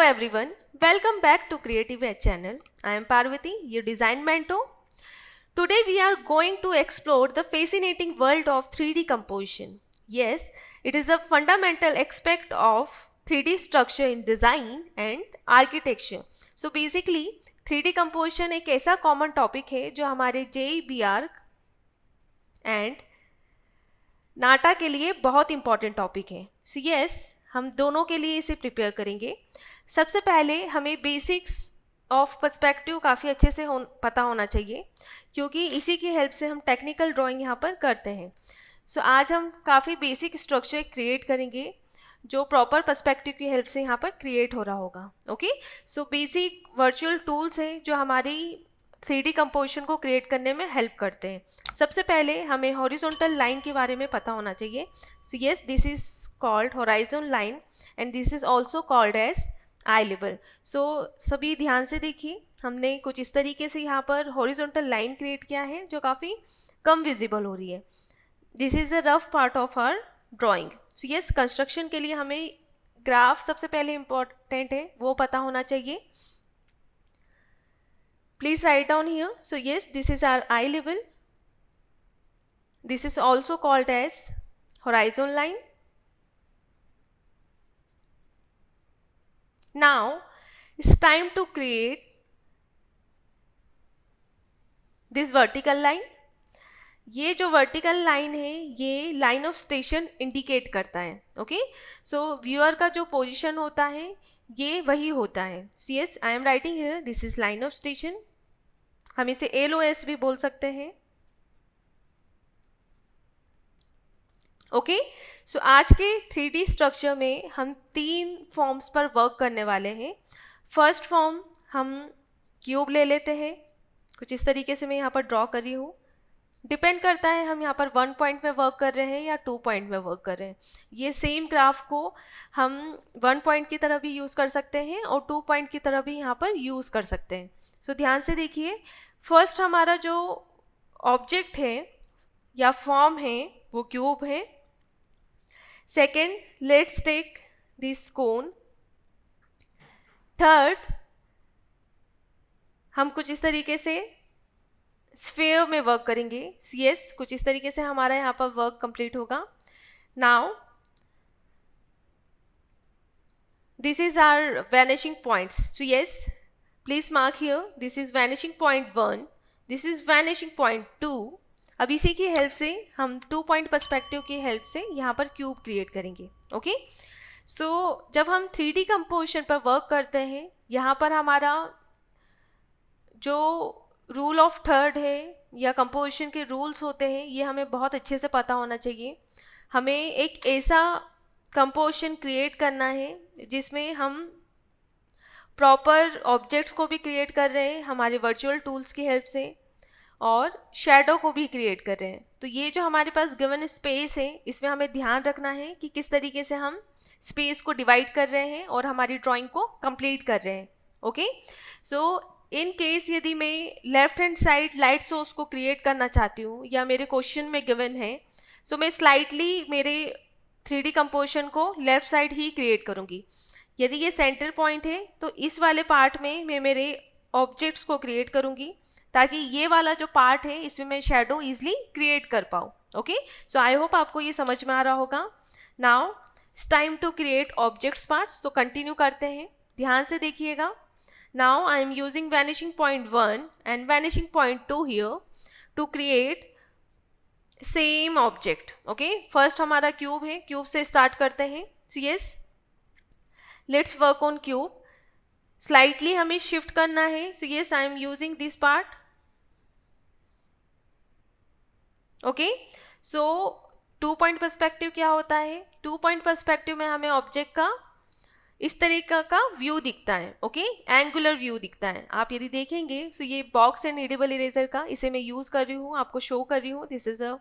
everyone, welcome back to Creative Edge channel. I am Parvati, your design mentor. Today we are going to explore the fascinating world of 3D composition. Yes, it is a fundamental aspect of 3D structure in design and architecture. So basically 3D composition एक ऐसा common topic है जो हमारे JEBR and नाटा के लिए बहुत important topic है. So yes, हम दोनों के लिए इसे प्रिपेयर करेंगे. सबसे पहले हमें बेसिक्स ऑफ पर्सपेक्टिव काफ़ी अच्छे से पता होना चाहिए, क्योंकि इसी की हेल्प से हम टेक्निकल ड्राइंग यहाँ पर करते हैं. सो आज हम काफ़ी बेसिक स्ट्रक्चर क्रिएट करेंगे जो प्रॉपर पर्सपेक्टिव की हेल्प से यहाँ पर क्रिएट हो रहा होगा. Okay, so basic virtual tools हैं जो हमारी 3D कंपोजिशन को क्रिएट करने में हेल्प करते हैं. सबसे पहले हमें हॉरिजॉन्टल लाइन के बारे में पता होना चाहिए. So yes, this is called horizon line and this is also called as eye level. So सभी ध्यान से देखिए, हमने कुछ इस तरीके से यहाँ पर हॉरिजॉन्टल लाइन क्रिएट किया है जो काफ़ी कम विजिबल हो रही है. This is the rough part of our drawing. So yes, construction के लिए हमें ग्राफ सबसे पहले इम्पॉर्टेंट है, वो पता होना चाहिए. Please write down here. So yes, this is our eye level. This is also called as horizon line. Now it's time to create this vertical line. ये जो वर्टिकल लाइन है ये लाइन ऑफ स्टेशन इंडिकेट करता है. Okay, सो viewer का जो position होता है ये वही होता है. Yes, I am writing here this is line of station. हम इसे LOS भी बोल सकते हैं. ओके, सो आज के 3D स्ट्रक्चर में हम 3 फॉर्म्स पर वर्क करने वाले हैं. फर्स्ट फॉर्म हम क्यूब ले लेते हैं. कुछ इस तरीके से मैं यहाँ पर ड्रॉ कर रही हूँ. डिपेंड करता है हम यहाँ पर 1 पॉइंट में वर्क कर रहे हैं या 2 पॉइंट में वर्क कर रहे हैं. ये सेम ग्राफ को हम 1 पॉइंट की तरह भी यूज़ कर सकते हैं और 2 पॉइंट की तरह भी यहाँ पर यूज़ कर सकते हैं. सो ध्यान से देखिए, फर्स्ट हमारा जो ऑब्जेक्ट है या फॉर्म है वो क्यूब है. Second, let's take this cone. Third, हम कुछ इस तरीके से स्फीयर में वर्क करेंगे. यस, कुछ इस तरीके से हमारा यहाँ पर वर्क कंप्लीट होगा. Now this is our vanishing points. So yes, please mark here this is vanishing point 1, this is vanishing point 2. अब इसी की हेल्प से हम 2 पॉइंट पर्सपेक्टिव की हेल्प से यहाँ पर क्यूब क्रिएट करेंगे. ओके, सो जब हम 3D कंपोजिशन पर वर्क करते हैं, यहाँ पर हमारा जो रूल ऑफ थर्ड है या कंपोजिशन के रूल्स होते हैं ये हमें बहुत अच्छे से पता होना चाहिए. हमें एक ऐसा कंपोजिशन क्रिएट करना है जिसमें हम प्रॉपर ऑब्जेक्ट्स को भी क्रिएट कर रहे हैं हमारे वर्चुअल टूल्स की हेल्प से और शैडो को भी क्रिएट कर रहे हैं. तो ये जो हमारे पास गिवन स्पेस है इसमें हमें ध्यान रखना है कि किस तरीके से हम स्पेस को डिवाइड कर रहे हैं और हमारी ड्राइंग को कंप्लीट कर रहे हैं. ओके, सो इन केस यदि मैं left hand side light source को क्रिएट करना चाहती हूँ या मेरे क्वेश्चन में गिवन है, सो मैं स्लाइटली मेरे 3D कंपोजिशन को लेफ्ट साइड ही क्रिएट करूँगी. यदि ये सेंटर पॉइंट है तो इस वाले पार्ट में मैं मेरे ऑब्जेक्ट्स को क्रिएट करूँगी ताकि ये वाला जो पार्ट है इसमें मैं शेडो ईजिली क्रिएट कर पाऊँ. ओके, सो आई होप आपको ये समझ में आ रहा होगा. Now it's time to create objects parts. तो कंटिन्यू करते हैं, ध्यान से देखिएगा. Now I am using vanishing point 1 and vanishing point 2 here to create same object. Okay, first हमारा क्यूब है, क्यूब से स्टार्ट करते हैं. So yes, let's work on cube. Slightly हमें शिफ्ट करना है. So yes, I am using this part. Okay, so 2 point perspective क्या होता है? 2 पॉइंट पर्सपेक्टिव में हमें ऑब्जेक्ट का इस तरीके का व्यू दिखता है. ओके, एंगुलर व्यू दिखता है. आप यदि देखेंगे तो ये बॉक्स एंड रीडेबल इरेजर का इसे मैं यूज़ कर रही हूँ, आपको शो कर रही हूँ. This is a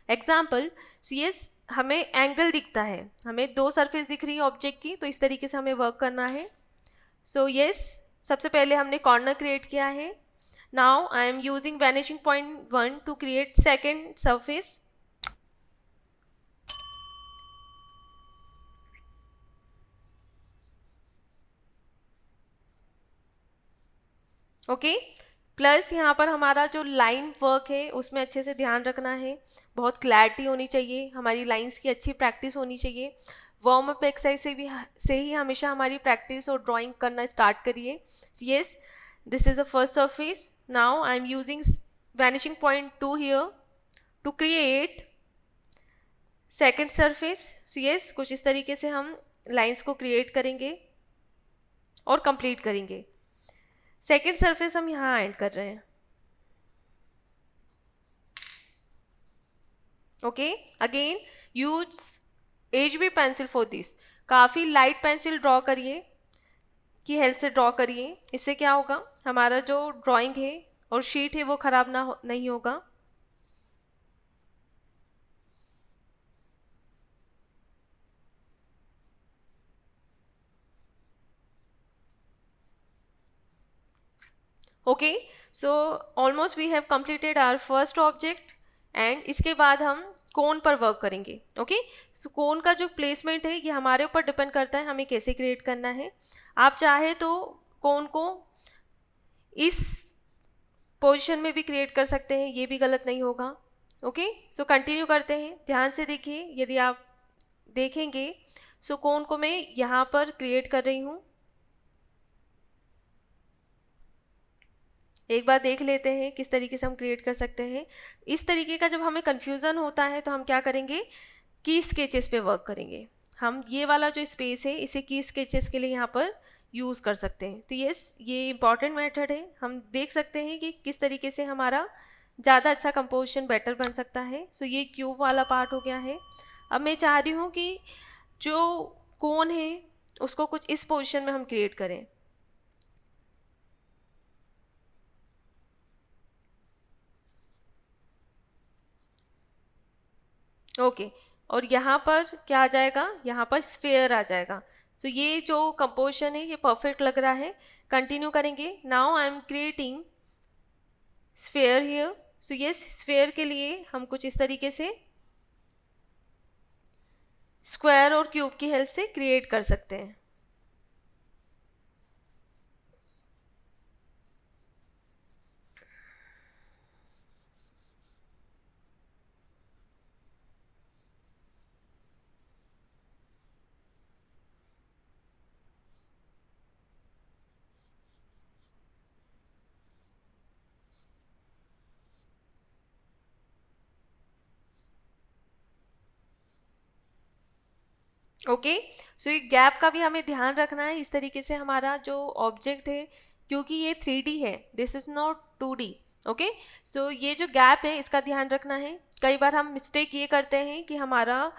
example. So yes, हमें एंगल दिखता है, हमें 2 सरफेस दिख रही है ऑब्जेक्ट की, तो इस तरीके से हमें वर्क करना है. सो यस, सबसे पहले हमने कॉर्नर क्रिएट किया है. Now I am using vanishing point 1 to create second surface. Okay. Plus यहाँ पर हमारा जो लाइन वर्क है उसमें अच्छे से ध्यान रखना है, बहुत क्लैरिटी होनी चाहिए, हमारी लाइंस की अच्छी प्रैक्टिस होनी चाहिए। वार्म अप एक्सरसाइज से ही हमेशा हमारी प्रैक्टिस और ड्राइंग करना स्टार्ट करिए। Yes, this is the first surface. Now I am using vanishing point 2 here to create second surface. So yes, कुछ इस तरीके से हम लाइंस को क्रिएट करेंगे और कंप्लीट करेंगे। सेकेंड सरफेस हम यहाँ ऐड कर रहे हैं। Okay, again use HB pencil for this. काफ़ी लाइट पेंसिल ड्रॉ करिए, की हेल्प से ड्रॉ करिए। इससे क्या होगा, हमारा जो ड्राइंग है और शीट है वो ख़राब नहीं होगा। Okay, so almost we have completed our first object and इसके बाद हम कोन पर वर्क करेंगे। ओके, सो कोन का जो प्लेसमेंट है ये हमारे ऊपर डिपेंड करता है हमें कैसे क्रिएट करना है। आप चाहे तो कोन को इस पोजीशन में भी क्रिएट कर सकते हैं, ये भी गलत नहीं होगा। ओके, सो कंटिन्यू करते हैं, ध्यान से देखिए। यदि आप देखेंगे सो कोन को मैं यहाँ पर क्रिएट कर रही हूँ। एक बार देख लेते हैं किस तरीके से हम क्रिएट कर सकते हैं। इस तरीके का जब हमें कन्फ्यूज़न होता है तो हम क्या करेंगे, की स्केचेस पे वर्क करेंगे। हम ये वाला जो स्पेस है इसे की स्केचेस के लिए यहाँ पर यूज़ कर सकते हैं। तो यस, ये इंपॉर्टेंट मेथड है। हम देख सकते हैं कि किस तरीके से हमारा ज़्यादा अच्छा कंपोजिशन बेटर बन सकता है। सो ये क्यूब वाला पार्ट हो गया है। अब मैं चाह रही हूँ कि जो कोन है उसको कुछ इस पोजिशन में हम क्रिएट करें। ओके, और यहाँ पर क्या आ जाएगा, यहाँ पर स्फेयर आ जाएगा। सो ये जो कंपोजिशन है ये परफेक्ट लग रहा है। कंटिन्यू करेंगे। Now I am creating sphere here. So yes, sphere के लिए हम कुछ इस तरीके से स्क्वायर और क्यूब की हेल्प से क्रिएट कर सकते हैं। ओके, सो ये गैप का भी हमें ध्यान रखना है। इस तरीके से हमारा जो ऑब्जेक्ट है, क्योंकि ये 3D है, this is not 2D। Okay, so ये जो गैप है इसका ध्यान रखना है। कई बार हम मिस्टेक ये करते हैं कि हमारा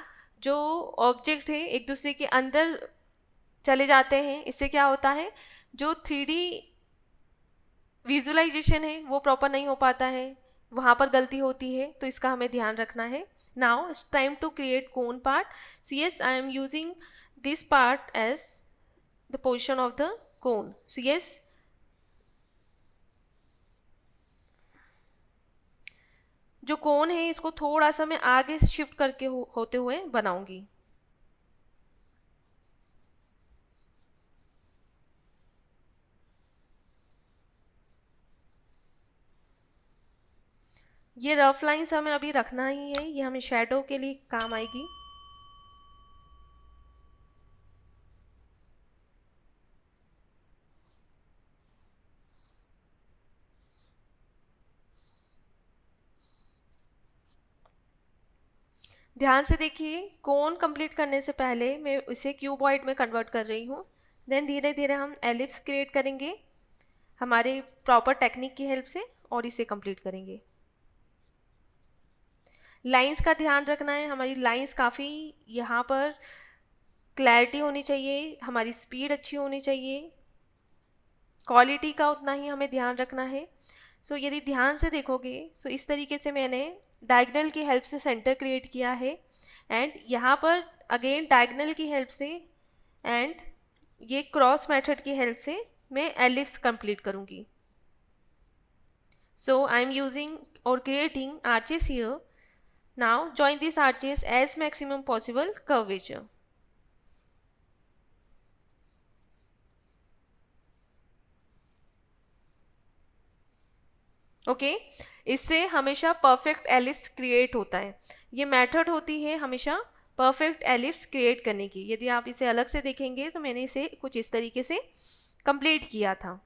जो ऑब्जेक्ट है एक दूसरे के अंदर चले जाते हैं। इससे क्या होता है, जो 3D विजुअलाइजेशन है वो प्रॉपर नहीं हो पाता है, वहाँ पर गलती होती है। तो इसका हमें ध्यान रखना है। Now it's time to create cone part. So yes, I am using this part as the position of the cone. So yes, जो कोन है इसको थोड़ा सा मैं आगे शिफ्ट करके होते हुए बनाऊंगी। ये रफ लाइंस हमें अभी रखना ही है, ये हमें शेडो के लिए काम आएगी। ध्यान से देखिए, कोन कंप्लीट करने से पहले मैं इसे क्यूबॉइड में कन्वर्ट कर रही हूँ। देन धीरे धीरे हम एलिप्स क्रिएट करेंगे हमारे प्रॉपर टेक्निक की हेल्प से और इसे कंप्लीट करेंगे। लाइंस का ध्यान रखना है, हमारी लाइंस काफ़ी यहाँ पर क्लैरिटी होनी चाहिए, हमारी स्पीड अच्छी होनी चाहिए, क्वालिटी का उतना ही हमें ध्यान रखना है। सो यदि ध्यान से देखोगे सो इस तरीके से मैंने डायगनल की हेल्प से सेंटर क्रिएट किया है एंड यहाँ पर अगेन डायगनल की हेल्प से एंड ये क्रॉस मेथड की हेल्प से मैं एलिप्स कंप्लीट करूँगी। सो आई एम यूजिंग और creating arches here. Now join these arches as maximum possible curvature. Okay इससे हमेशा परफेक्ट एलिप्स क्रिएट होता है। ये मेथड होती है हमेशा परफेक्ट एलिप्स क्रिएट करने की। यदि आप इसे अलग से देखेंगे तो मैंने इसे कुछ इस तरीके से कंप्लीट किया था।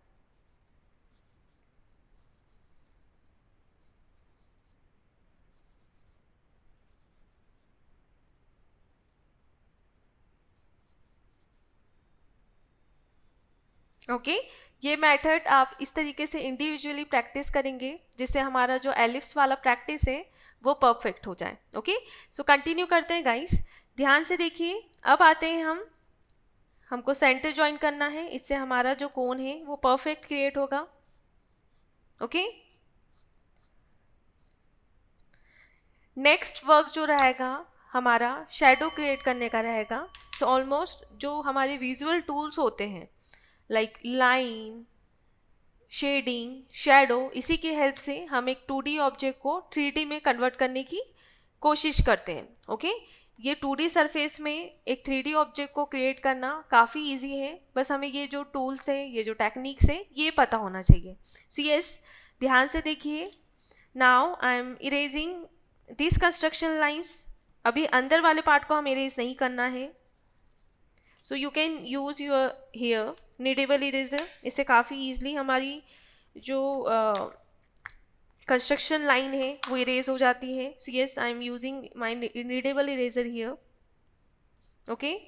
ओके ये मेथड आप इस तरीके से इंडिविजुअली प्रैक्टिस करेंगे जिससे हमारा जो एलिप्स वाला प्रैक्टिस है वो परफेक्ट हो जाए। ओके सो कंटिन्यू करते हैं गाइस, ध्यान से देखिए। अब आते हैं हमको सेंटर ज्वाइन करना है, इससे हमारा जो कोन है वो परफेक्ट क्रिएट होगा। ओके नेक्स्ट वर्क जो रहेगा हमारा शेडो क्रिएट करने का रहेगा। सो ऑलमोस्ट जो हमारे विजुअल टूल्स होते हैं लाइक लाइन, शेडिंग, शैडो, इसी की हेल्प से हम एक 2D ऑब्जेक्ट को 3D में कन्वर्ट करने की कोशिश करते हैं। ओके ये 2D सरफेस में एक 3D ऑब्जेक्ट को क्रिएट करना काफ़ी इजी है, बस हमें ये जो टूल्स हैं, ये जो टेक्निक्स हैं, ये पता होना चाहिए। सो यस ध्यान से देखिए। Now I M erasing this construction lines. अभी अंदर वाले पार्ट को हम इरेज नहीं करना है। So you can use your hair kneadable eraser, इससे काफ़ी ईजिली हमारी जो कंस्ट्रक्शन लाइन है वो इरेज हो जाती है। So yes I am using my needable eraser here. Okay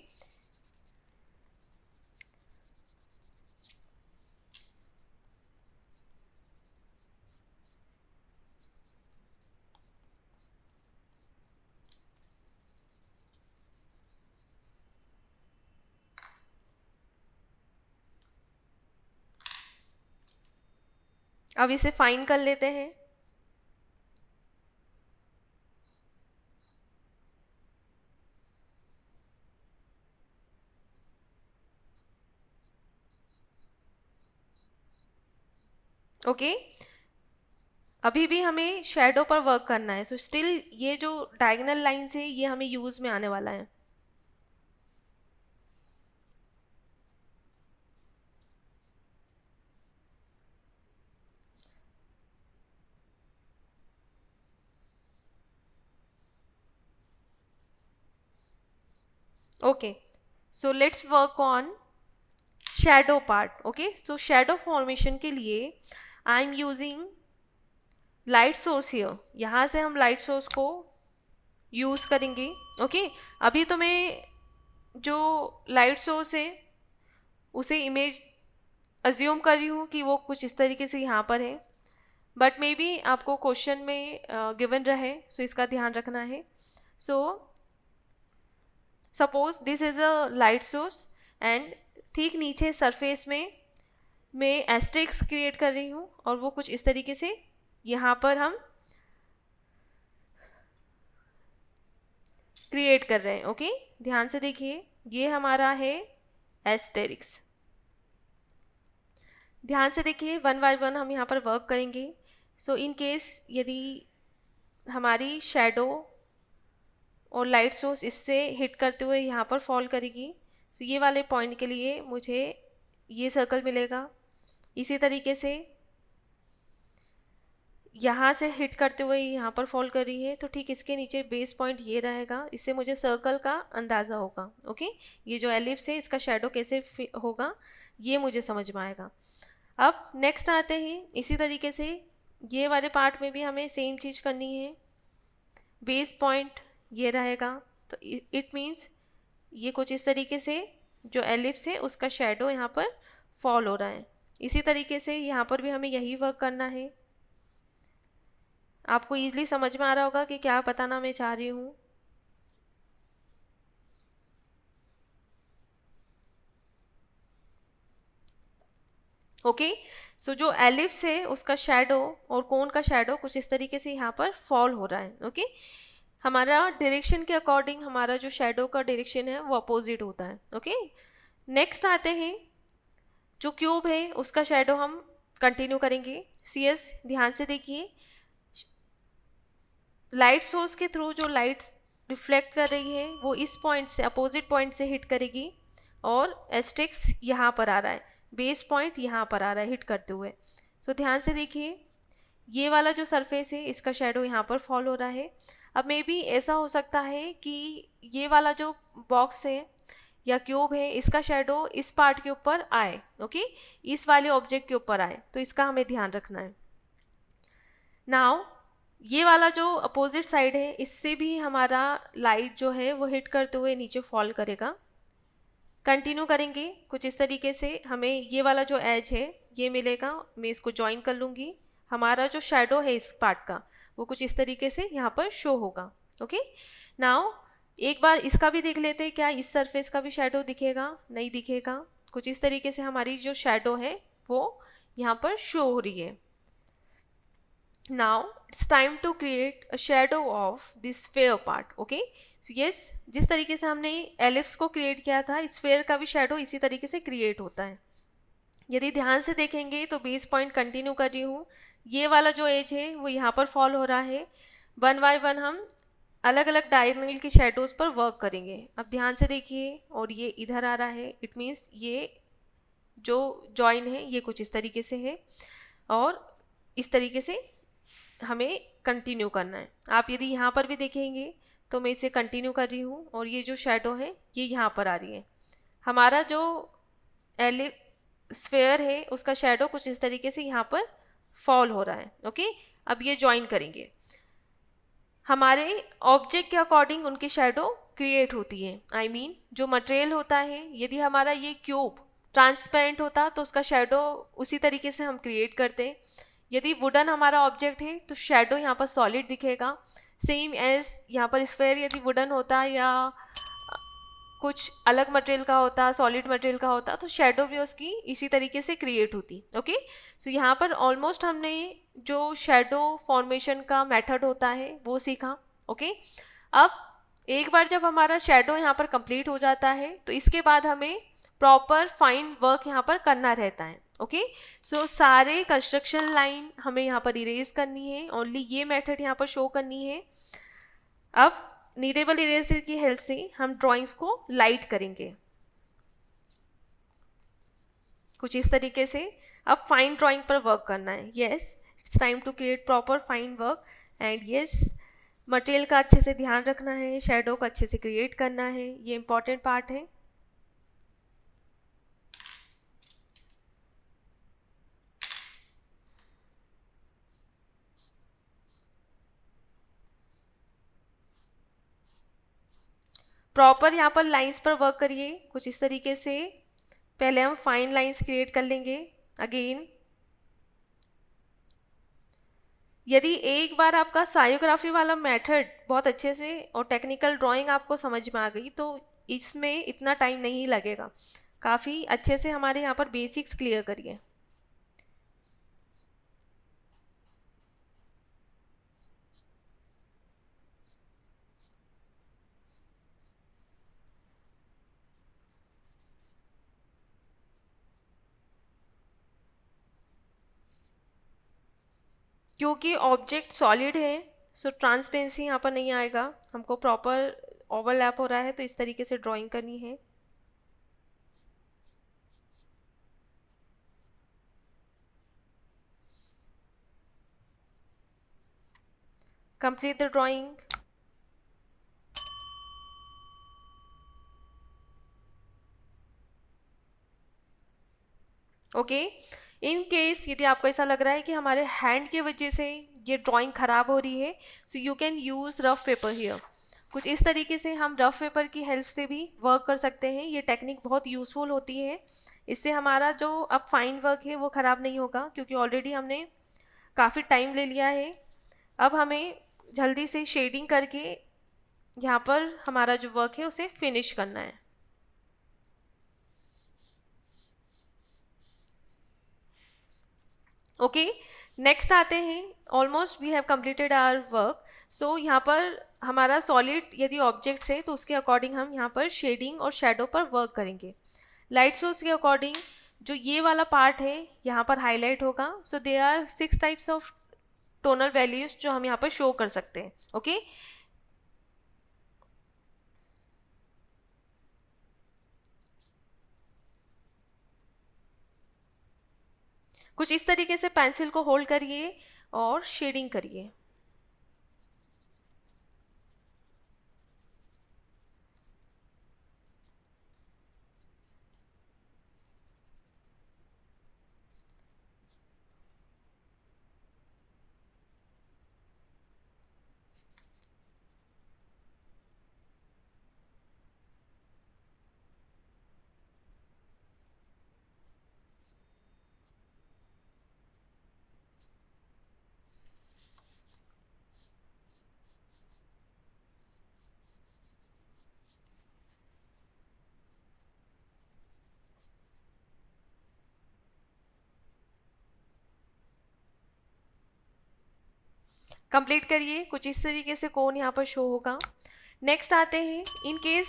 अब इसे फाइन कर लेते हैं। ओके अभी भी हमें शेडो पर वर्क करना है। सो स्टिल ये जो डायगोनल लाइंस है ये हमें यूज में आने वाला है। Okay so let's work on shadow part. Okay so shadow formation के लिए आई am using light source here. यहाँ से हम लाइट सोर्स को यूज़ करेंगे। ओके अभी तो मैं जो लाइट सोर्स है उसे इमेज अज्यूम कर रही हूँ कि वो कुछ इस तरीके से यहाँ पर है, बट मे बी आपको क्वेश्चन में गिवन रहे, सो इसका ध्यान रखना है। So suppose this is a light source and ठीक नीचे सरफेस में मैं एस्टेरिस्क क्रिएट कर रही हूँ और वो कुछ इस तरीके से यहाँ पर हम क्रिएट कर रहे हैं। ओके ध्यान से देखिए ये हमारा है एस्टेरिस्क। ध्यान से देखिए वन बाय वन हम यहाँ पर वर्क करेंगे। सो इन केस यदि हमारी शेडो और लाइट सोर्स इससे हिट करते हुए यहाँ पर फॉल करेगी, सो ये वाले पॉइंट के लिए मुझे ये सर्कल मिलेगा। इसी तरीके से यहाँ से हिट करते हुए यहाँ पर फॉल कर रही है तो ठीक इसके नीचे बेस पॉइंट ये रहेगा, इससे मुझे सर्कल का अंदाज़ा होगा। ओके ये जो एलिप्स है इसका शेडो कैसे होगा ये मुझे समझ में आएगा। अब नेक्स्ट आते हैं, इसी तरीके से ये वाले पार्ट में भी हमें सेम चीज़ करनी है। बेस पॉइंट ये रहेगा तो इट मीन्स ये कुछ इस तरीके से जो एलिप्स है उसका शेडो यहाँ पर फॉल हो रहा है। इसी तरीके से यहाँ पर भी हमें यही वर्क करना है। आपको ईजिली समझ में आ रहा होगा कि क्या बताना मैं चाह रही हूँ। ओके सो जो एलिप्स है उसका शेडो और कोन का शेडो कुछ इस तरीके से यहाँ पर फॉल हो रहा है। ओके हमारा डायरेक्शन के अकॉर्डिंग हमारा जो शेडो का डायरेक्शन है वो अपोजिट होता है। ओके नेक्स्ट आते हैं जो क्यूब है उसका शेडो हम कंटिन्यू करेंगे। सीएस ध्यान से देखिए लाइट सोर्स के थ्रू जो लाइट रिफ्लेक्ट कर रही है वो इस पॉइंट से अपोजिट पॉइंट से हिट करेगी और एस्टेरिस्क यहाँ पर आ रहा है, बेस पॉइंट यहाँ पर आ रहा है हिट करते हुए। सो ध्यान से देखिए ये वाला जो सरफेस है इसका शेडो यहाँ पर फॉल हो रहा है। अब मे बी ऐसा हो सकता है कि ये वाला जो बॉक्स है या क्यूब है इसका शेडो इस पार्ट के ऊपर आए, ओके, इस वाले ऑब्जेक्ट के ऊपर आए, तो इसका हमें ध्यान रखना है। नाउ ये वाला जो अपोजिट साइड है इससे भी हमारा लाइट जो है वो हिट करते हुए नीचे फॉल करेगा। कंटिन्यू करेंगे कुछ इस तरीके से, हमें ये वाला जो एज है ये मिलेगा, मैं इसको ज्वाइन कर लूँगी। हमारा जो शेडो है इस पार्ट का वो कुछ इस तरीके से यहाँ पर शो होगा। ओके, नाउ एक बार इसका भी देख लेते हैं, क्या इस सरफेस का भी शेडो दिखेगा? नहीं दिखेगा। कुछ इस तरीके से हमारी जो शेडो है वो यहाँ पर शो हो रही है। Now it's time to create a shadow of this sphere part. Okay, so yes, जिस तरीके से हमने एलिप्स को क्रिएट किया था, स्फेयर का भी शेडो इसी तरीके से क्रिएट होता है। यदि ध्यान से देखेंगे तो बेस पॉइंट कंटिन्यू कर रही हूँ, ये वाला जो एज है वो यहाँ पर फॉल हो रहा है। वन बाय वन हम अलग अलग डायगोनल की शेडोज पर वर्क करेंगे। अब ध्यान से देखिए, और ये इधर आ रहा है, इट मीन्स ये जो जॉइन है ये कुछ इस तरीके से है, और इस तरीके से हमें कंटिन्यू करना है। आप यदि यहाँ पर भी देखेंगे तो मैं इसे कंटिन्यू कर रही हूँ, और ये जो शेडो है ये यहाँ पर आ रही है। हमारा जो स्फेयर है उसका शेडो कुछ इस तरीके से यहाँ पर फॉल हो रहा है। ओके, अब ये ज्वाइन करेंगे। हमारे ऑब्जेक्ट के अकॉर्डिंग उनकी शेडो क्रिएट होती है। आई मीन जो मटेरियल होता है, यदि हमारा ये क्यूब ट्रांसपेरेंट होता तो उसका शेडो उसी तरीके से हम क्रिएट करते। यदि वुडन हमारा ऑब्जेक्ट है तो शेडो यहाँ पर सॉलिड दिखेगा, सेम एज यहाँ पर स्फेयर यदि वुडन होता या कुछ अलग मटेरियल का होता, सॉलिड मटेरियल का होता, तो शेडो भी उसकी इसी तरीके से क्रिएट होती। ओके, सो यहाँ पर ऑलमोस्ट हमने जो शेडो फॉर्मेशन का मेथड होता है वो सीखा। ओके, अब एक बार जब हमारा शेडो यहाँ पर कंप्लीट हो जाता है तो इसके बाद हमें प्रॉपर फाइन वर्क यहाँ पर करना रहता है। ओके, सो सारे कंस्ट्रक्शन लाइन हमें यहाँ पर इरेज करनी है, ओनली ये मेथड यहाँ पर शो करनी है। अब नीडेबल इरेजर की हेल्प से हम ड्राइंग्स को लाइट करेंगे कुछ इस तरीके से। अब फाइन ड्राइंग पर वर्क करना है। Yes, it's time to create proper fine work, and yes, material का अच्छे से ध्यान रखना है, शेडो का अच्छे से क्रिएट करना है, ये इंपॉर्टेंट पार्ट है। प्रॉपर यहाँ पर लाइंस पर वर्क करिए कुछ इस तरीके से। पहले हम फाइन लाइंस क्रिएट कर लेंगे। अगेन, यदि एक बार आपका सायोग्राफी वाला मेथड बहुत अच्छे से और टेक्निकल ड्राइंग आपको समझ में आ गई तो इसमें इतना टाइम नहीं लगेगा। काफ़ी अच्छे से हमारे यहाँ पर बेसिक्स क्लियर करिए। क्योंकि ऑब्जेक्ट सॉलिड है सो ट्रांसपेरेंसी यहाँ पर नहीं आएगा, हमको प्रॉपर ओवरलैप हो रहा है तो इस तरीके से ड्राइंग करनी है। Complete the drawing. Okay, in case यदि आपको ऐसा लग रहा है कि हमारे हैंड की वजह से ये ड्राइंग ख़राब हो रही है, so you can use rough paper here. कुछ इस तरीके से हम रफ पेपर की हेल्प से भी वर्क कर सकते हैं। ये टेक्निक बहुत यूज़फुल होती है, इससे हमारा जो अब फाइन वर्क है वो ख़राब नहीं होगा, क्योंकि ऑलरेडी हमने काफ़ी टाइम ले लिया है। अब हमें जल्दी से शेडिंग करके यहाँ पर हमारा जो वर्क है उसे फिनिश करना है। ओके, नेक्स्ट आते हैं। Almost we have completed our work. So यहाँ पर हमारा सॉलिड यदि ऑब्जेक्ट्स है तो उसके अकॉर्डिंग हम यहाँ पर शेडिंग और शेडो पर वर्क करेंगे। लाइट सोर्स के अकॉर्डिंग जो ये वाला पार्ट है यहाँ पर हाईलाइट होगा। So they are 6 types of tonal values जो हम यहाँ पर शो कर सकते हैं। ओके, कुछ इस तरीके से पेंसिल को होल्ड करिए और शेडिंग करिए। कंप्लीट करिए। कुछ इस तरीके से कोन यहाँ पर शो होगा। नेक्स्ट आते हैं, इन केस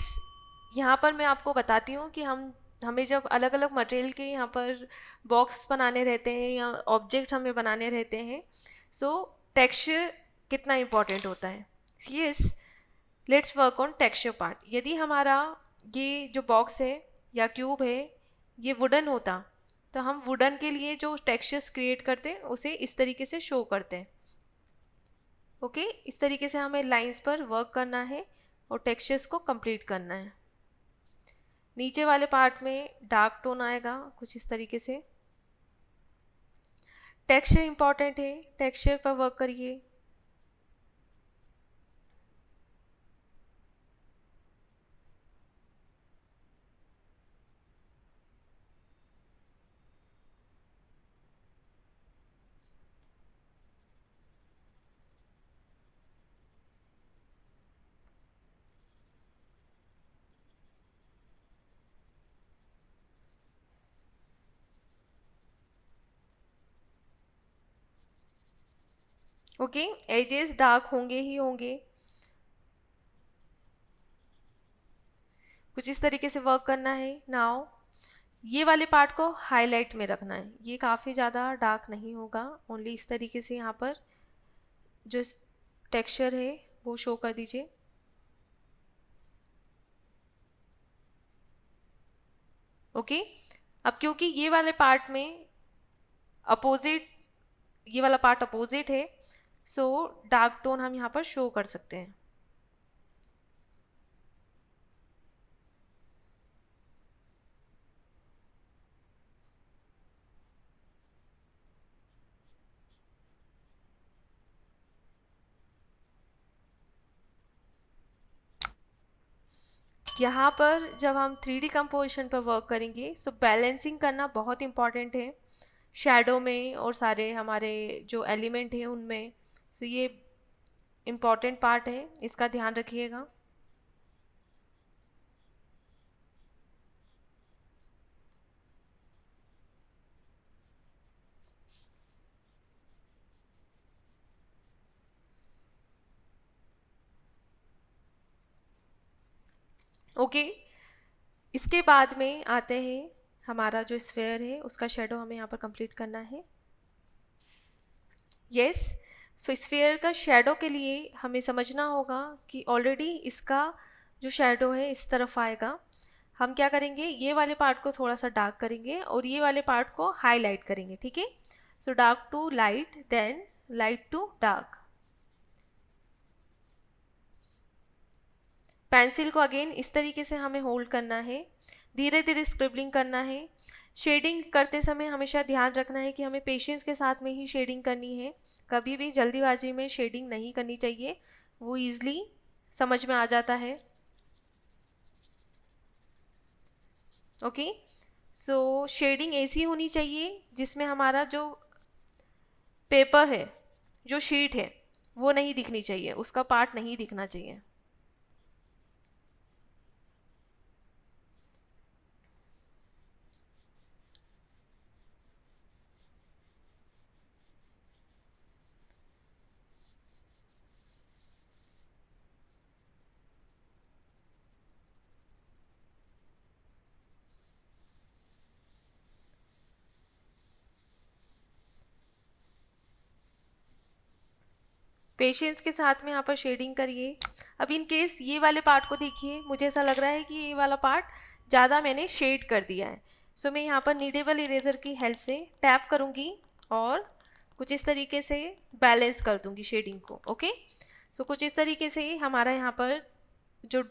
यहाँ पर मैं आपको बताती हूँ कि हमें जब अलग अलग मटेरियल के यहाँ पर बॉक्स बनाने रहते हैं या ऑब्जेक्ट हमें बनाने रहते हैं, सो टेक्सचर कितना इम्पॉर्टेंट होता है। Yes, let's work on texture part. यदि हमारा ये जो बॉक्स है या क्यूब है ये वुडन होता, तो हम वुडन के लिए जो टेक्सचर्स क्रिएट करते हैं उसे इस तरीके से शो करते हैं। ओके, इस तरीके से हमें लाइंस पर वर्क करना है और टेक्सचर्स को कंप्लीट करना है। नीचे वाले पार्ट में डार्क टोन आएगा कुछ इस तरीके से। टेक्सचर इंपॉर्टेंट है, टेक्सचर पर वर्क करिए। ओके, एजेस डार्क होंगे ही होंगे। कुछ इस तरीके से वर्क करना है। नाउ ये वाले पार्ट को हाईलाइट में रखना है। ये काफ़ी ज़्यादा डार्क नहीं होगा, ओनली इस तरीके से यहाँ पर जो टेक्सचर है वो शो कर दीजिए। ओके, अब क्योंकि ये वाले पार्ट में अपोजिट, ये वाला पार्ट अपोजिट है, सो डार्क टोन हम यहाँ पर शो कर सकते हैं। यहाँ पर जब हम 3D कंपोजिशन पर वर्क करेंगे, सो बैलेंसिंग करना बहुत इम्पॉर्टेंट है शैडो में और सारे हमारे जो एलिमेंट हैं उनमें। सो ये इम्पॉर्टेंट पार्ट है, इसका ध्यान रखिएगा। ओके, इसके बाद में आते हैं हमारा जो स्फेयर है उसका शेडो हमें यहाँ पर कंप्लीट करना है। यस, सो स्फेयर का शेडो के लिए हमें समझना होगा कि ऑलरेडी इसका जो शेडो है इस तरफ आएगा। हम क्या करेंगे, ये वाले पार्ट को थोड़ा सा डार्क करेंगे और ये वाले पार्ट को हाईलाइट करेंगे। ठीक है, so dark to light, then light to dark. Pencil को अगेन इस तरीके से हमें होल्ड करना है, धीरे धीरे स्क्रिबलिंग करना है। शेडिंग करते समय हमेशा ध्यान रखना है कि हमें पेशेंस के साथ में ही शेडिंग करनी है। कभी भी जल्दीबाजी में शेडिंग नहीं करनी चाहिए, वो ईजिली समझ में आ जाता है। ओके, सो शेडिंग ऐसी होनी चाहिए जिसमें हमारा जो पेपर है, जो शीट है, वो नहीं दिखनी चाहिए, उसका पार्ट नहीं दिखना चाहिए। पेशेंस के साथ में यहाँ पर शेडिंग करिए। अब इन केस ये वाले पार्ट को देखिए, मुझे ऐसा लग रहा है कि ये वाला पार्ट ज़्यादा मैंने शेड कर दिया है, सो मैं यहाँ पर नीडेबल इरेजर की हेल्प से टैप करूँगी और कुछ इस तरीके से बैलेंस कर दूँगी शेडिंग को। ओके, सो कुछ इस तरीके से हमारा यहाँ पर जो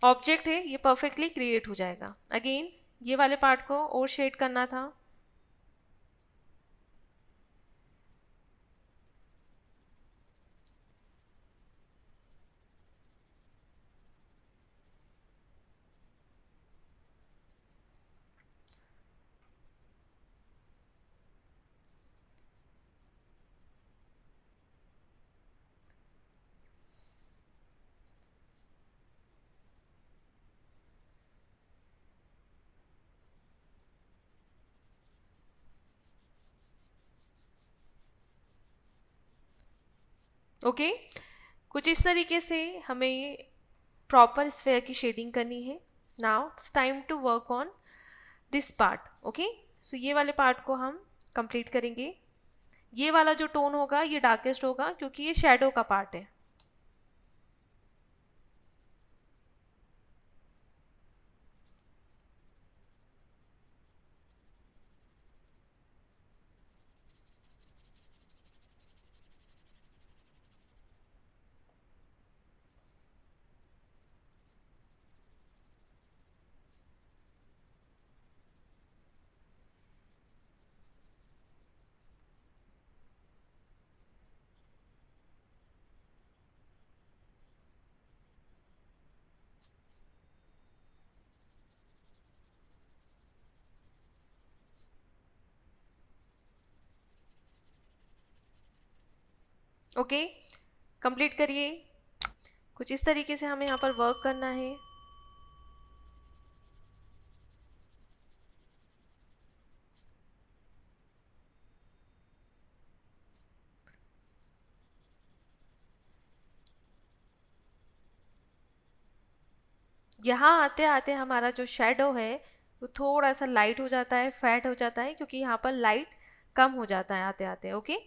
ऑब्जेक्ट है ये परफेक्टली क्रिएट हो जाएगा। अगेन ये वाले पार्ट को और शेड करना था। ओके, कुछ इस तरीके से हमें प्रॉपर स्फेयर की शेडिंग करनी है। Now it's time to work on this part. Okay, so ये वाले पार्ट को हम कंप्लीट करेंगे। ये वाला जो टोन होगा ये डार्केस्ट होगा क्योंकि ये शेडो का पार्ट है। ओके, कंप्लीट करिए। कुछ इस तरीके से हमें यहाँ पर वर्क करना है। यहाँ आते आते हमारा जो शेडो है वो थोड़ा सा लाइट हो जाता है, फैट हो जाता है क्योंकि यहाँ पर लाइट कम हो जाता है आते आते। ओके,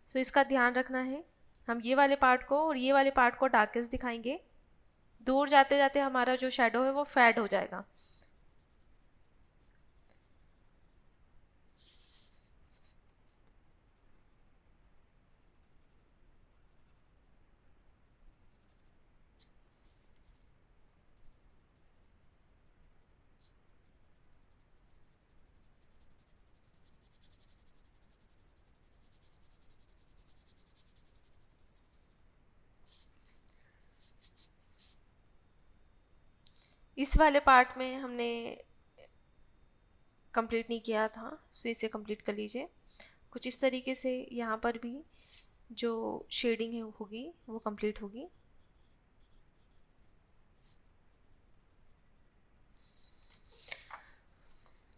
सो इसका ध्यान रखना है। हम ये वाले पार्ट को और ये वाले पार्ट को डार्केस्ट दिखाएंगे। दूर जाते जाते हमारा जो शेडो है वो फैट हो जाएगा। इस वाले पार्ट में हमने कंप्लीट नहीं किया था, सो इसे कंप्लीट कर लीजिए। कुछ इस तरीके से यहाँ पर भी जो शेडिंग है होगी वो कंप्लीट होगी।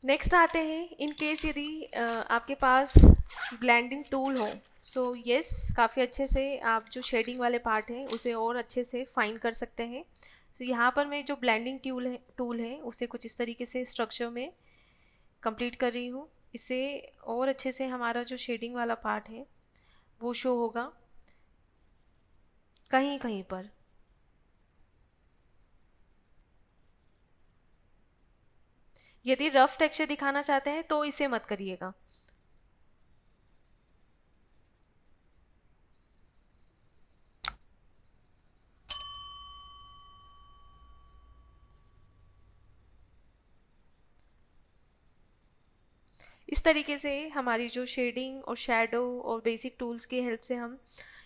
नेक्स्ट आते हैं, इन केस यदि आपके पास ब्लेंडिंग टूल हो सो यस, काफ़ी अच्छे से आप जो शेडिंग वाले पार्ट हैं उसे और अच्छे से फाइन कर सकते हैं। सो यहाँ पर मैं जो ब्लेंडिंग टूल है उसे कुछ इस तरीके से स्ट्रक्चर में कंप्लीट कर रही हूँ। इससे और अच्छे से हमारा जो शेडिंग वाला पार्ट है वो शो होगा कहीं कहीं पर। यदि रफ टेक्सचर दिखाना चाहते हैं तो इसे मत करिएगा। इस तरीके से हमारी जो शेडिंग और शैडो और बेसिक टूल्स की हेल्प से हम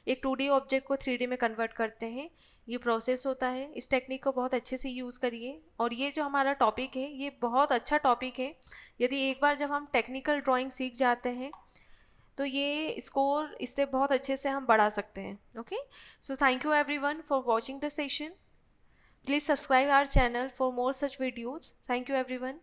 एक 2D ऑब्जेक्ट को 3D में कन्वर्ट करते हैं। ये प्रोसेस होता है। इस टेक्निक को बहुत अच्छे से यूज़ करिए। और ये जो हमारा टॉपिक है ये बहुत अच्छा टॉपिक है। यदि एक बार जब हम टेक्निकल ड्राइंग सीख जाते हैं तो ये स्कोर इससे बहुत अच्छे से हम बढ़ा सकते हैं। Okay, so thank you everyone for watching the session. Please subscribe our channel for more such videos. Thank you everyone.